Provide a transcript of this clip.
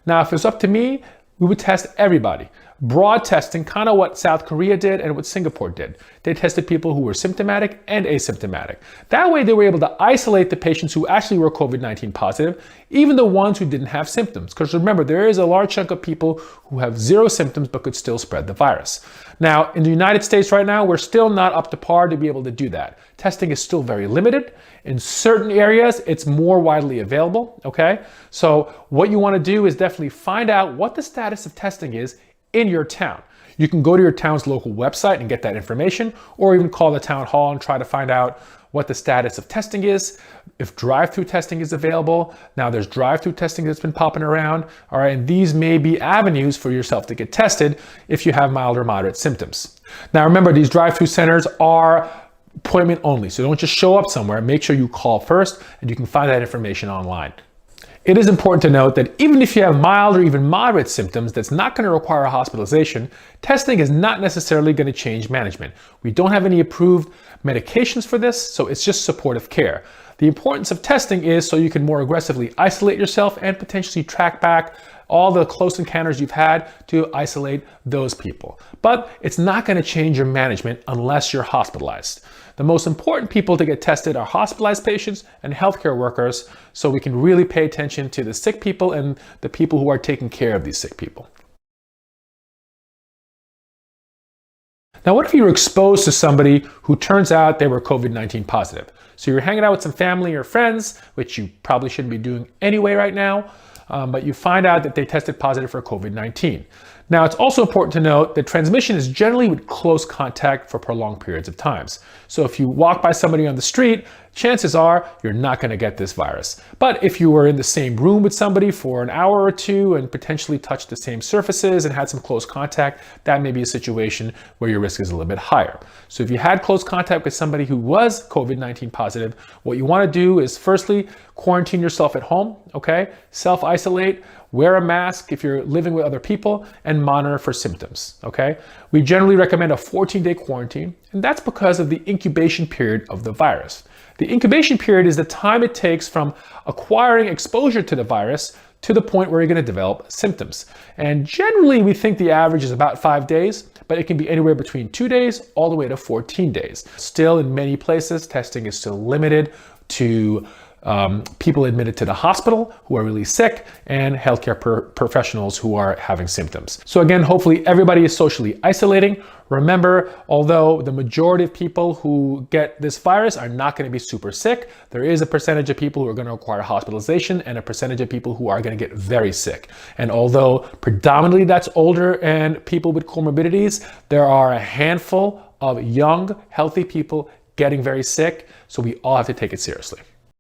Now, if it's up to me, we would test everybody. Broad testing, kind of what South Korea did and what Singapore did. They tested people who were symptomatic and asymptomatic. That way they were able to isolate the patients who actually were COVID-19 positive, even the ones who didn't have symptoms. Because remember, there is a large chunk of people who have zero symptoms but could still spread the virus. Now, in the United States right now, we're still not up to par to be able to do that. Testing is still very limited. In certain areas, it's more widely available, okay? So what you want to do is definitely find out what the status of testing is in your town. You can go to your town's local website and get that information, or even call the town hall and try to find out what the status of testing is, if drive-through testing is available. Now there's drive-through testing that's been popping around, all right, and these may be avenues for yourself to get tested if you have mild or moderate symptoms. Now remember, these drive-through centers are appointment only, so don't just show up somewhere. Make sure you call first, and you can find that information online. It is important to note that even if you have mild or even moderate symptoms that's not going to require a hospitalization, testing is not necessarily going to change management. We don't have any approved medications for this, so it's just supportive care. The importance of testing is so you can more aggressively isolate yourself and potentially track back all the close encounters you've had to isolate those people. But it's not going to change your management unless you're hospitalized. The most important people to get tested are hospitalized patients and healthcare workers, so we can really pay attention to the sick people and the people who are taking care of these sick people. Now, what if you were exposed to somebody who turns out they were COVID-19 positive? So you're hanging out with some family or friends, which you probably shouldn't be doing anyway right now, but you find out that they tested positive for COVID-19. Now, it's also important to note that transmission is generally with close contact for prolonged periods of times. So if you walk by somebody on the street, chances are you're not going to get this virus. But if you were in the same room with somebody for an hour or two and potentially touched the same surfaces and had some close contact, that may be a situation where your risk is a little bit higher. So if you had close contact with somebody who was COVID-19 positive, what you want to do is firstly quarantine yourself at home, okay? Self-isolate, wear a mask if you're living with other people, and monitor for symptoms, okay? We generally recommend a 14-day quarantine, and that's because of the incubation period of the virus. The incubation period is the time it takes from acquiring exposure to the virus to the point where you're going to develop symptoms. And generally, we think the average is about 5 days, but it can be anywhere between 2 days all the way to 14 days. Still, in many places, testing is still limited to people admitted to the hospital who are really sick and healthcare professionals who are having symptoms. So again, hopefully everybody is socially isolating. Remember, although the majority of people who get this virus are not going to be super sick, there is a percentage of people who are going to require hospitalization and a percentage of people who are going to get very sick. And although predominantly that's older and people with comorbidities, there are a handful of young, healthy people getting very sick. So we all have to take it seriously.